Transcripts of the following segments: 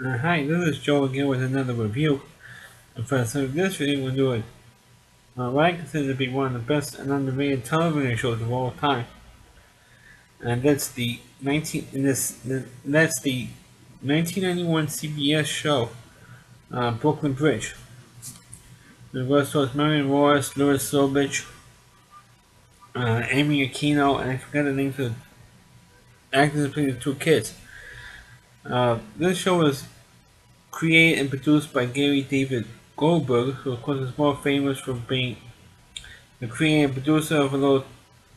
Hi, this is Joe again with another review. And for this video, we're doing what I consider to be one of the best and underrated television shows of all time, and that's the 1991 CBS show Brooklyn Bridge. It was stars Marion Ross, Louis Sobich, Amy Aquino, and I forgot the names of the actors who played the two kids. This show was created and produced by Gary David Goldberg, who of course is more famous for being the creator and producer of a little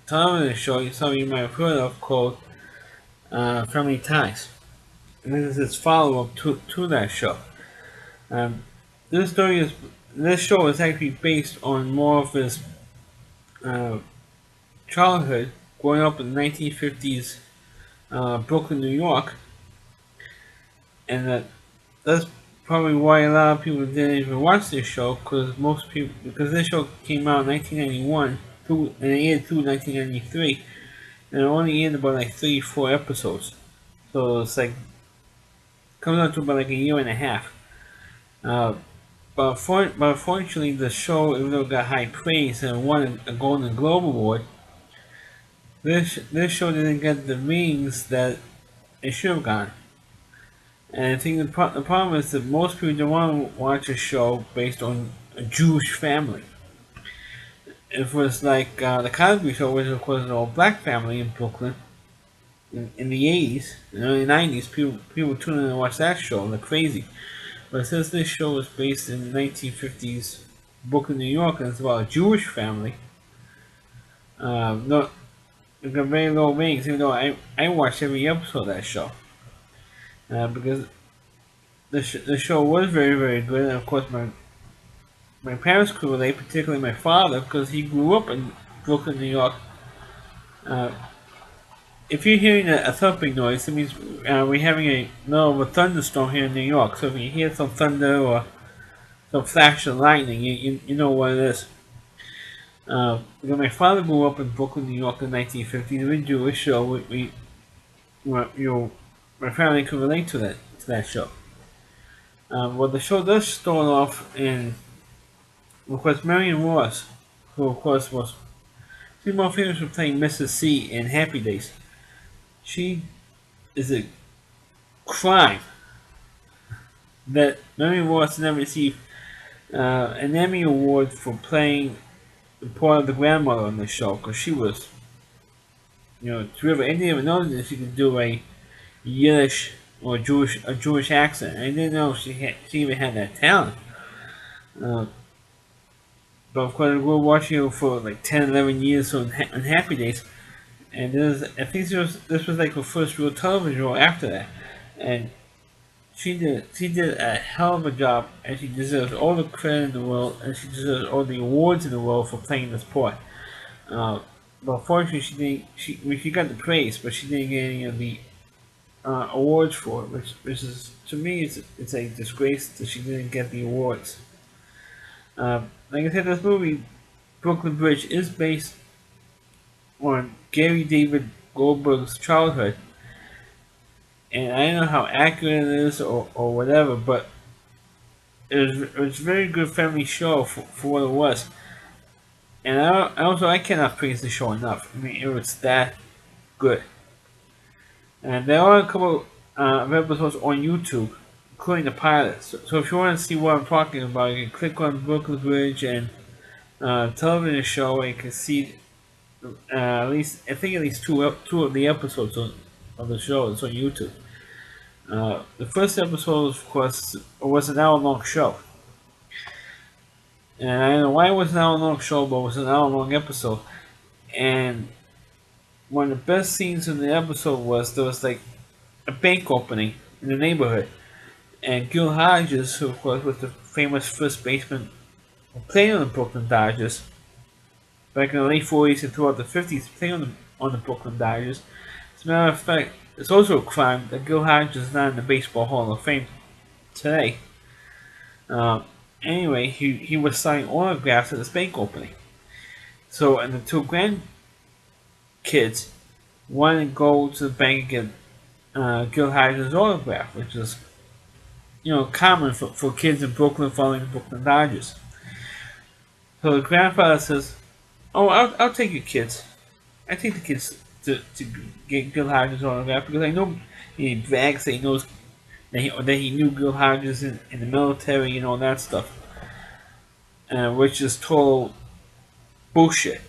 television show some of you might have heard of called Family Ties. And this is its follow-up to that show. Um, this story is this show is actually based on more of his uh, childhood growing up in the 1950s Brooklyn, New York, and that's probably why a lot of people didn't even watch this show because this show came out in 1991 and it aired through 1993, and it only aired about like 3 4 episodes. So it's like comes out to about like a year and a half. Uh, but unfortunately, the show, even though it got high praise and won a Golden Globe Award, this show didn't get the ratings that it should have gotten. And I think the problem is that most people don't want to watch a show based on a Jewish family. If it was like the Cosby Show, which of course is an all black family in Brooklyn in the 80s and early 90s, people tune in and watch that show like crazy. But since this show was based in the 1950s Brooklyn, New York, and it's about a Jewish family, no, it got very low ratings, even though I watched every episode of that show. Because the show was very, very good, and of course, my parents could relate, particularly my father, because he grew up in Brooklyn, New York. Uh, if you're hearing a thumping noise, it means we're having a no of a thunderstorm here in New York. So if you hear some thunder or some flash of lightning, you know what it is. My father grew up in Brooklyn, New York in the 1950s. We're Jewish, so my family could relate to that show. Well, the show does start off in, of course, Marion Ross, who of course was she's more famous for playing Mrs. C in Happy Days. She is a crime that Marion Ross never received an Emmy Award for playing the part of the grandmother on the show because she was, terrific. I didn't even know that she could do a Yiddish or a Jewish accent. I didn't know she even had that talent. Uh, but of course, we were watching her for like 10, 11 years on Happy Days, and I think this was like her first real television role after that, and she did a hell of a job, and she deserves all the credit in the world, and she deserves all the awards in the world for playing this part. Uh, but unfortunately, she got the praise, but she didn't get any of the awards for it, which is to me it's a disgrace that she didn't get the awards. Like I said, this movie Brooklyn Bridge is based on Gary David Goldberg's childhood, and I don't know how accurate it is or whatever, but it was a very good family show for what it was. And I cannot praise the show enough. I mean, it was that good. And there are a couple of episodes on YouTube, including the pilot. So if you want to see what I'm talking about, you can click on Brooklyn Bridge and television show, and you can see at least at least two of the episodes of the show. It's on YouTube. The first episode, of course, was an hour-long show, and I don't know why it was an hour-long show, but it was an hour-long episode. And one of the best scenes in the episode was there was like a bank opening in the neighborhood, and Gil Hodges, who of course was the famous first baseman who played on the Brooklyn Dodgers back in the late 40s and throughout the 50s, played on the Brooklyn Dodgers. As a matter of fact, it's also a crime that Gil Hodges is not in the Baseball Hall of Fame today. Um, anyway, he was signing autographs at this bank opening. So, and the two grandkids wanted to go to the bank and get Gil Hodges' autograph, which is common for kids in Brooklyn following the Brooklyn Dodgers. So the grandfather says, "Oh, I'll take your kids. I take the kids to get Gil Hodges autograph because I know he brags that he knows that he knew Gil Hodges in the military and all that stuff, which is total bullshit.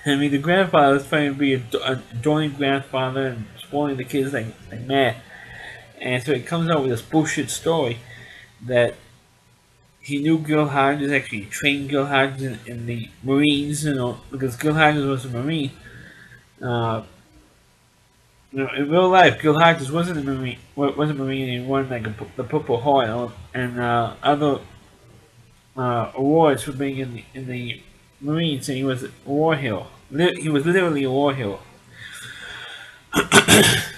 I mean, the grandfather is trying to be a adoring grandfather and spoiling the kids like mad, and so he comes out with this bullshit story that he knew Gil Hodges, actually trained Gil Hodges in the Marines, because Gil Hodges was a Marine. Uh, in real life, Gil Hodges wasn't a Marine. Wasn't a Marine. He won like the Purple Heart and other awards for being in the Marines, and he was a war hero. He was literally a war hero.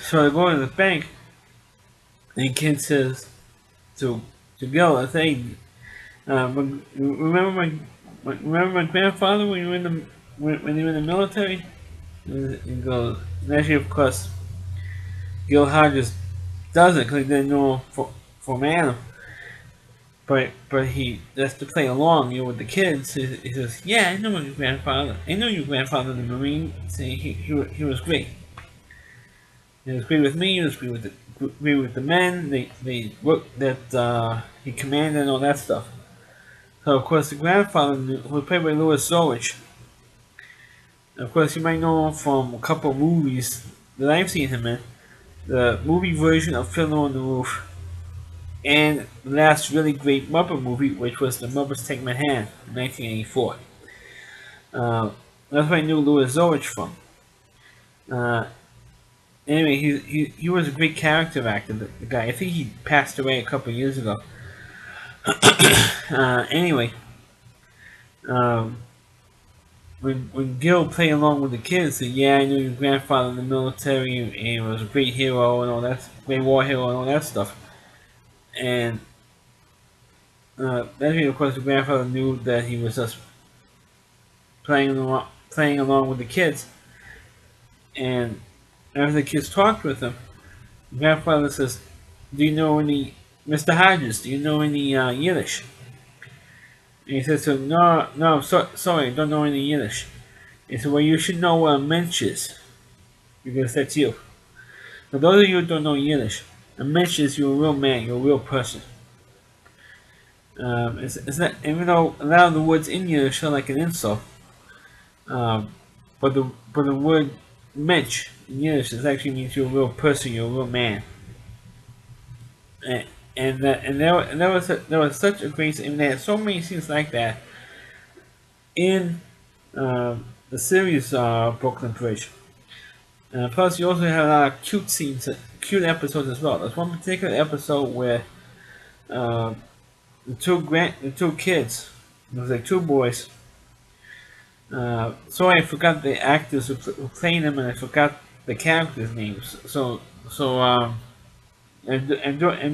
So they go to the bank, and the kid says to Gil, I say, remember my grandfather when you were in the when you were in the military? He goes, and actually, of course, Gil Hodges doesn't because he didn't know for man. But he has to play along, with the kids. He says, "Yeah, I know your grandfather. I know your grandfather in the Marine. See, he was great. He was great with me. He was great with the men. They worked that he commanded and all that stuff." So of course the grandfather, who was played by Louis Zolich, of course you might know him from a couple of movies that I've seen him in. The movie version of Fiddler on the Roof, and the last really great Muppet movie, which was The Muppets Take Manhattan in 1984. Uh, that's where I knew Louis Zolich from. Uh, anyway, he was a great character actor. The guy, I think he passed away a couple of years ago. Anyway, um, when Gil played along with the kids, said, "Yeah, I knew your grandfather in the military, and he was a great hero and all that, great war hero and all that stuff." And that of course, the grandfather knew that he was just playing along with the kids. And after the kids talked with him, the grandfather says, "Do you know any Mr. Hodges? Do you know any Yiddish?" And he says, "So no, sorry, I don't know any Yiddish." He said, "Well, you should know what a mensch is, because that's you. For those of you who don't know Yiddish, a mensch is you're a real man, you're a real person. It's not, even though a lot of the words in Yiddish sound like an insult, um, but the word mensch in Yiddish actually means you're a real person, you're a real man." And there was such a great, and they had so many scenes like that in the series Brooklyn Bridge. Plus, you also had a lot of cute scenes, cute episodes as well. There's one particular episode where uh, the two kids, it was like two boys. Sorry, I forgot the actors who played them, and I forgot the characters' names. I'm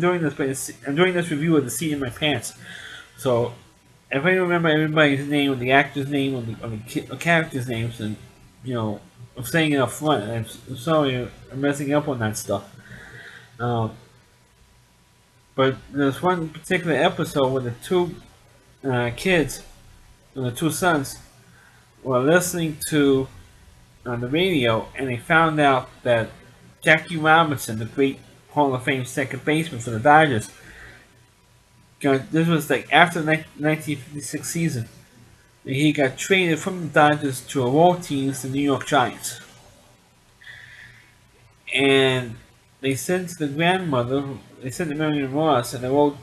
doing this review of the seat in my pants. So if I remember everybody's name, or the actor's name, or the character's names, and I'm saying it up front. I'm sorry, I'm messing up on that stuff. Um, but there's one particular episode where the two kids, the two sons, were listening to on the radio, and they found out that Jackie Robinson, the great Hall of Fame second baseman for the Dodgers, this was like after the 1956 season, he got traded from the Dodgers to a role team, the New York Giants. And they sent to the grandmother, they sent to Marion Ross, and they're all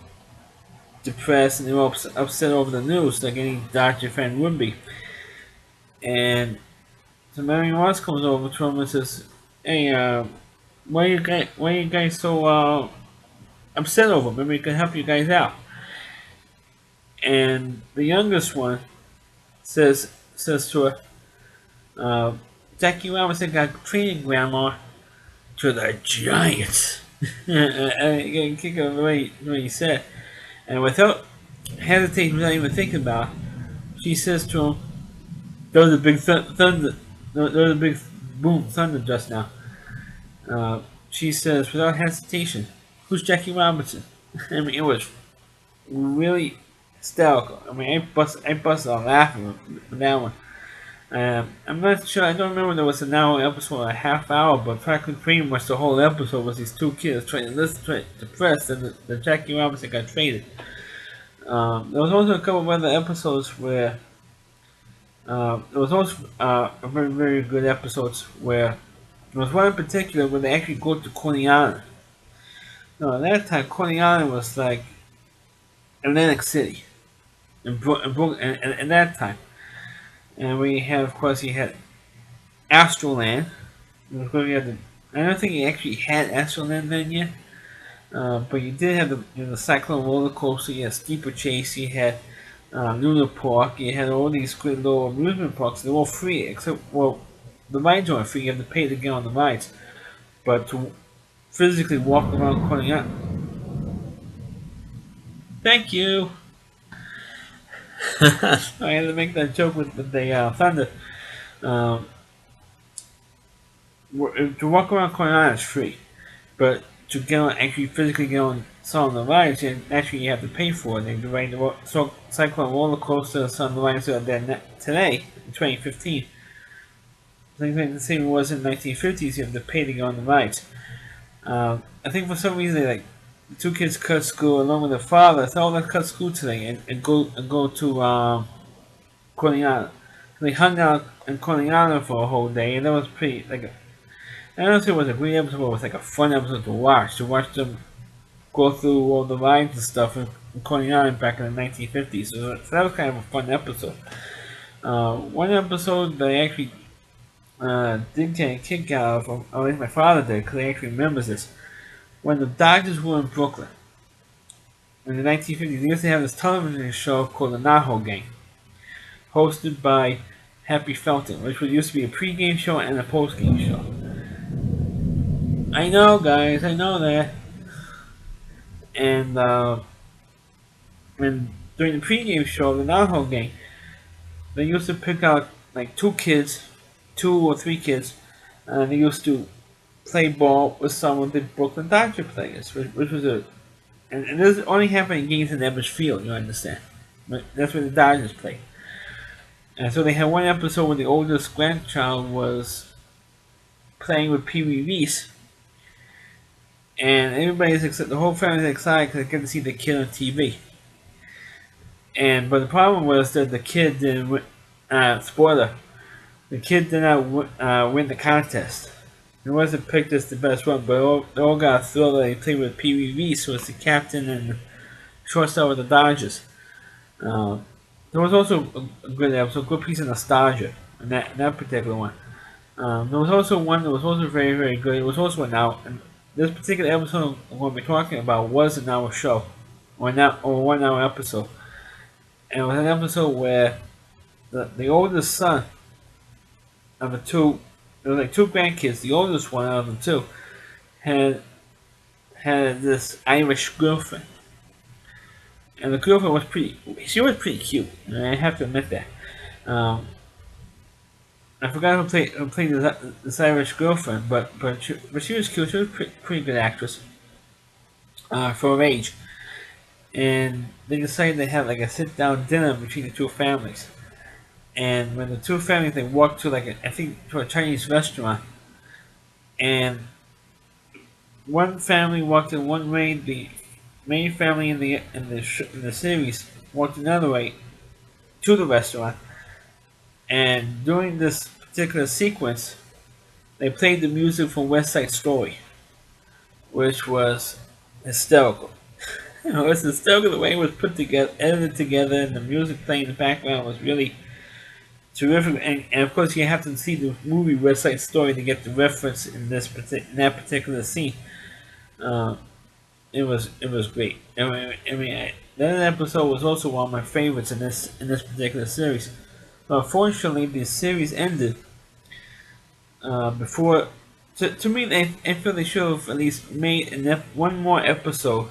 depressed and they're all upset over the news, like any Dodger fan would be. And so Marion Ross comes over to him and says, "Hey, why are you guys so upset over? Maybe we can help you guys out." And the youngest one says to her, "Jackie Robinson got traded, Grandma, to the Giants." I kick of the way he said, and without hesitating, without even thinking about it, she says to him, "There was a big thunder. There was a big boom thunder just now." She says, without hesitation, "Who's Jackie Robinson?" I mean, it was really hysterical. I mean, I busted out laughing with that one. I'm not sure. I don't remember there was an hour episode or a half hour, but practically pretty much the whole episode was these two kids trying to listen to the press and the Jackie Robinson got traded. There was also a couple of other episodes where there was also a very good episodes where there was one in particular where they actually go to Coney Island. No, at that time Coney Island was like Atlantic City in that time. And we had, of course, you had Astroland. Of course, you had I don't think you actually had Astroland then yet. But you did have the Cyclone roller coaster, you had Steeplechase, you had Luna Park, you had all these great little amusement parks. They're all free, except, well, the rides aren't free, you have to pay to get on the rides. But to physically walk around Coney Island. Thank you! I had to make that joke with the thunder. Um, to walk around Coney Island is free, but to get on, actually physically get on some of the rides, you have to pay for it. And ride the Cyclone roller coaster, some of the rides that are there today in 2015. Like the same was in the 1950s. You have to pay to get on the rides. I think for some reason, like the two kids cut school along with their father. So let's cut school today and go to Coney Island. So they hung out in Coney Island for a whole day, and that was pretty like. I don't know if it was a great episode, but it was like a fun episode to watch. To watch them go through all the rides and stuff in Coney Island back in the 1950s. So that was kind of a fun episode. One episode that I actually did get a kick out of, or at least my father did, because he actually remembers this. When the Dodgers were in Brooklyn in the 1950s, they used to have this television show called the Naho Gang, hosted by Happy Felton, which used to be a pre-game show and a post-game show. I know, guys, I know that. And when during the pregame show, the Naho Gang, they used to pick out like two or three kids, and they used to play ball with some of the Brooklyn Dodger players, which was and this only happened in games in Ebbets Field, you understand. But that's where the Dodgers play. And so they had one episode where the oldest grandchild was playing with Pee Wee Reese, and everybody's except the whole family's excited because they get to see the kid on TV. But the problem was that the kid didn't win. Spoiler: the kid did not win the contest. He wasn't picked as the best one, but they all got a thrill that he played with Pee Wee Reese, who was the captain and shortstop of the Dodgers. Uh, there was also a good episode, a good piece of nostalgia in that particular one. There was also one that was also very good. It was also an hour. And this particular episode I'm going to be talking about was an hour show, or 1 hour episode. And it was an episode where the oldest son of the two, there was like two grandkids. The oldest one out of the two had this Irish girlfriend, and the girlfriend was pretty. She was pretty cute. And I have to admit that. Um, I forgot who played this Irish girlfriend, but she was cute. She was a pretty good actress for her age. And they decided to have like a sit down dinner between the two families. And when the two families they walked to I think to a Chinese restaurant, and one family walked in one way, the main family in the series walked another way to the restaurant, and during this particular sequence, they played the music from West Side Story, which was hysterical. You know, it's hysterical the way it was put together, edited together, and the music playing in the background was really terrific. And of course, you have to see the movie West Side Story to get the reference in that particular scene. Uh, it was great. That episode was also one of my favorites in this particular series. But unfortunately, the series ended before. To me, I feel they should have at least made one more episode,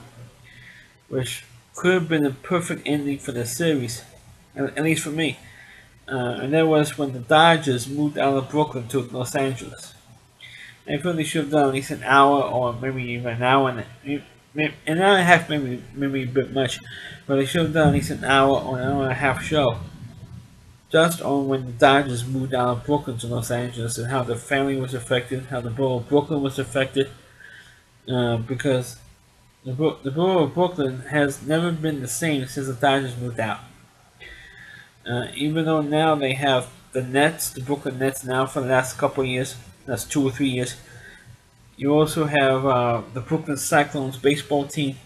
which could have been a perfect ending for the series, at least for me. And that was when the Dodgers moved out of Brooklyn to Los Angeles. I feel they should have done at least an hour or maybe even an hour an hour and a half maybe a bit much, but they should have done at least an hour or an hour and a half show just on when the Dodgers moved out of Brooklyn to Los Angeles and how the family was affected, how the borough of Brooklyn was affected, because the borough of Brooklyn has never been the same since the Dodgers moved out. Even though now they have the Nets, the Brooklyn Nets now for the last couple of years, that's 2 or 3 years. You also have the Brooklyn Cyclones baseball team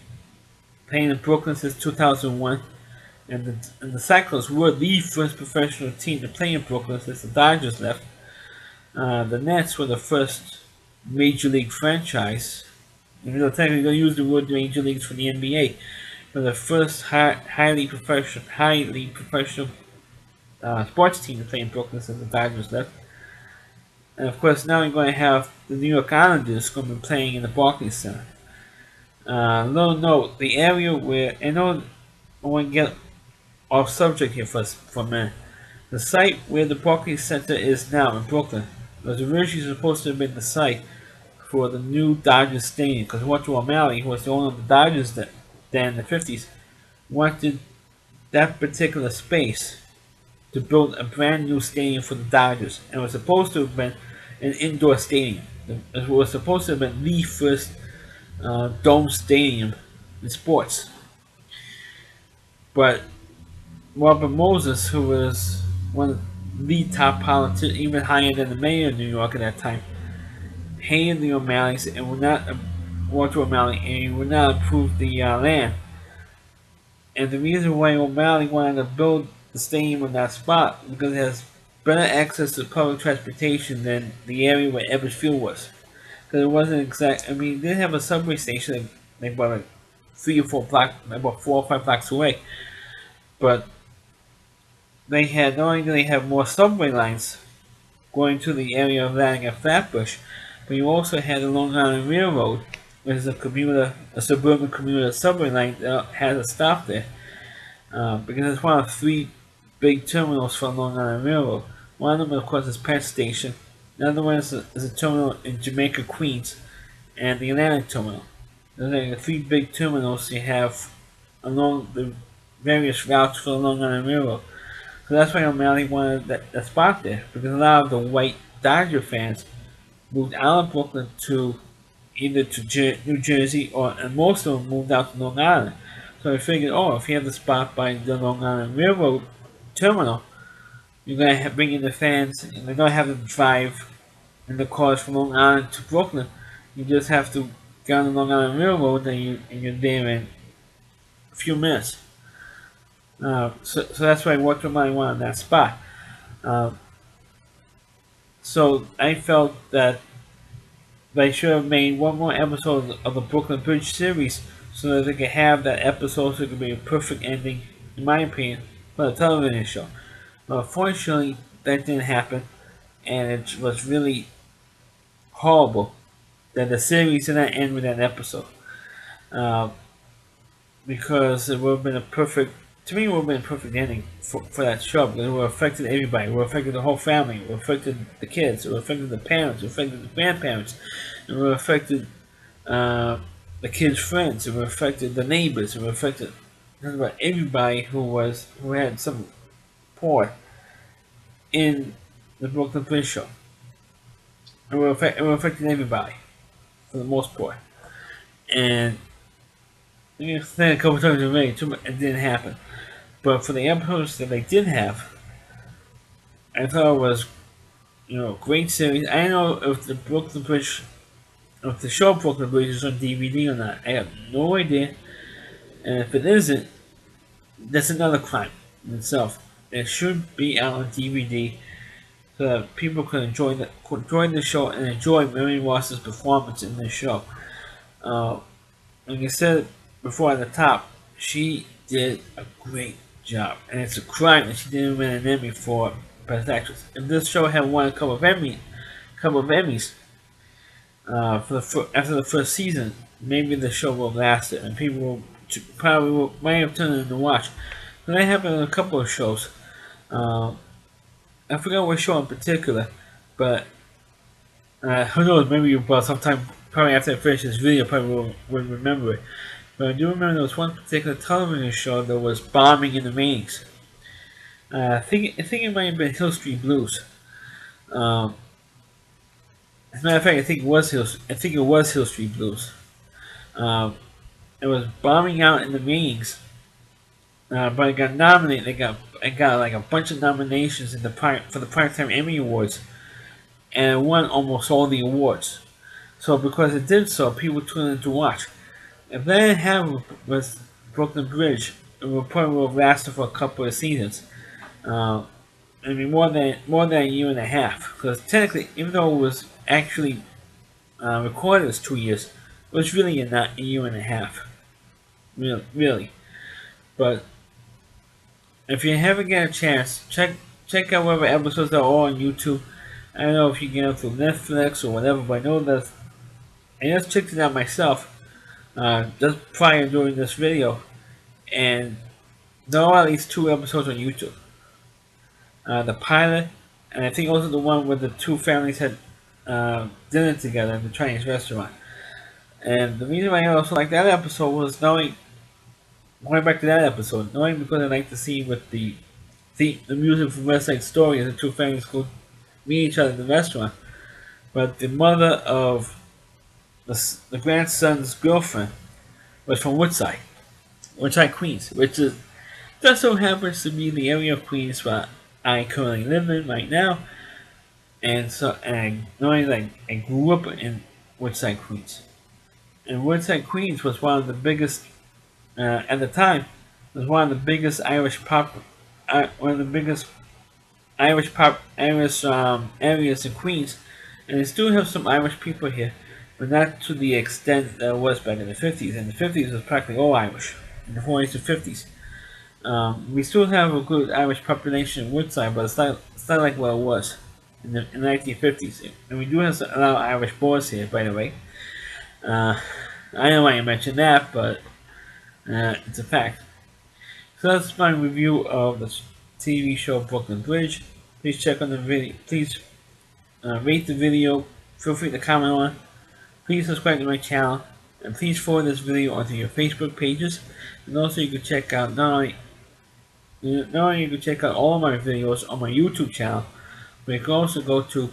playing in Brooklyn since 2001. And the Cyclones were the first professional team to play in Brooklyn since the Dodgers left. The Nets were the first major league franchise. Even though technically they use the word major leagues for the NBA, but the first highly professional sports team to play in Brooklyn since the Dodgers left. And of course, now you're going to have the New York Islanders going to be playing in the Barclays Center. Little note: the area where I know I want to get off subject here for a minute. The site where the Barclays Center is now in Brooklyn was originally supposed to have been the site for the new Dodgers Stadium because Walter O'Malley, who was the owner of the Dodgers then in the 50s, wanted that particular space to build a brand new stadium for the Dodgers, and it was supposed to have been an indoor stadium. It was supposed to have been the first dome stadium in sports. But Robert Moses, who was one of the top politicians, even higher than the mayor of New York at that time, hated the O'Malleys and would not Walter O'Malley, and he would not approve the land. And the reason why O'Malley wanted to build the stadium on that spot because it has better access to public transportation than the area where Ebbets Field was. Because it wasn't exact. I mean, they did have a subway station about 4 or 5 blocks away, but they had not only did they have more subway lines going to the area of Lansing and Flatbush, but you also had the Long Island Railroad, which is a suburban commuter subway line that has a stop there. Because it's one of three big terminals for the Long Island Railroad. One of them, of course, is Penn Station. The other one is a terminal in Jamaica, Queens, and the Atlantic Terminal. Those are the three big terminals you have along the various routes for the Long Island Railroad. So that's why O'Malley wanted that spot there, because a lot of the white Dodger fans moved out of Brooklyn to either to New Jersey, and most of them moved out to Long Island. So I figured, if you have the spot by the Long Island Railroad terminal, you're going to bring in the fans, and they're going to have to drive in the cars from Long Island to Brooklyn. You just have to get on the Long Island Railroad, and you're there in a few minutes. So that's why I worked with my one on that spot. Uh, so I felt that they should have made one more episode of the Brooklyn Bridge series so that they could have that episode so it could be a perfect ending, in my opinion, for the television show. But unfortunately, that didn't happen, and it was really horrible that the series did not end with that episode. Uh, because it would have been to me, it would have been a perfect ending for that show because it would have affected everybody. It would have affected the whole family. It would have affected the kids. It would have affected the parents. It would have affected the grandparents. It would have affected the kids' friends. It would have affected the neighbors. It would have affected just about everybody who had some part in the Brooklyn Bridge show. It would have affected everybody for the most part. And you said a couple times already, it didn't happen. But for the episodes that they did have, I thought it was, great series. I don't know if if the show Brooklyn Bridge is on DVD or not. I have no idea. And if it isn't, that's another crime in itself. It should be out on DVD so that people can enjoy the show and enjoy Mary Ross's performance in this show. Like I said before at the top, she did a great job, and it's a crime that she didn't win an Emmy for Best Actress. If this show had won a couple of Emmys after the first season, maybe the show will have lasted, and people might have turned it in to watch. But that happened in a couple of shows. I forgot what show in particular, but who knows? Maybe sometime probably after I finish this video, probably will remember it. But I do remember there was one particular television show that was bombing in the ratings. I think it might have been Hill Street Blues. Um, as a matter of fact, I think it was Hill Street Blues. Um, it was bombing out in the ratings, but it got nominated. It got like a bunch of nominations in for the Primetime Emmy Awards, and it won almost all the awards. So because it did so, people tuned in to watch. If that had happened with Brooklyn Bridge, it would probably have lasted for a couple of seasons. I mean, more than a year and a half. Because technically, even though it was actually recorded as 2 years, it was really not a year and a half. Really. But if you ever get a chance, check out whatever episodes are all on YouTube. I don't know if you get them through Netflix or whatever, but I know that I just checked it out myself just prior to doing this video, and there are at least 2 episodes on YouTube. The pilot, and I think also the one where the two families had dinner together in the Chinese restaurant. And the reason why I also like that episode was knowing, going back to that episode, knowing because I like to see with the music from West Side Story as the two families go meet each other in the restaurant. But the mother of the grandson's girlfriend was from Woodside, Queens, which is just so happens to be the area of Queens where I currently live in right now. And knowing that I grew up in Woodside, Queens. And Woodside, Queens was one of the biggest, at the time, was one of the biggest Irish areas in Queens. And they still have some Irish people here, but not to the extent that it was back in the 50s. In the 50s, it was practically all Irish. In the 40s and 50s. We still have a good Irish population in Woodside, but it's not like what it was in the 1950s. And we do have a lot of Irish boys here, by the way. I don't know why I mentioned that, but it's a fact. So that's my review of the TV show Brooklyn Bridge. Please check on the video. Please rate the video. Feel free to comment on it. Please subscribe to my channel. And please forward this video onto your Facebook pages. And also you can check out not only you can check out all of my videos on my YouTube channel, but you can also go to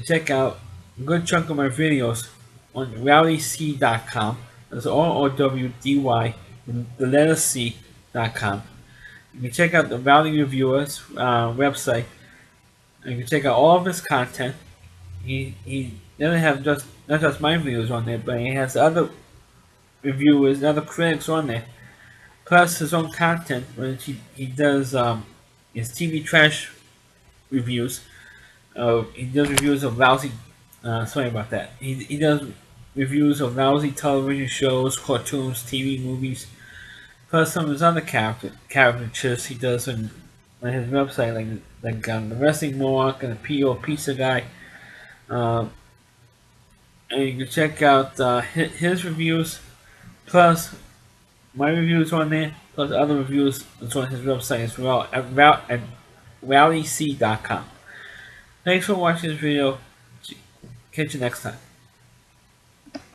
check out a good chunk of my videos on rowdyc.com. That's ROWDY, the letter C.com. You can check out the Rowdy Reviewers website. And you can check out all of his content. He doesn't have not just my videos on there, but he has other reviewers, other critics on there. Plus his own content, when he does his TV trash reviews. He does reviews of lousy. Sorry about that. He does reviews of lousy television shows, cartoons, TV movies. Plus some of his other caricatures he does on his website, like the Wrestling Mohawk and the P.O. Pizza Guy. And you can check out his reviews, plus my reviews on there, plus other reviews that's on his website as well at rowdyc.com. Thanks for watching this video. Catch you next time.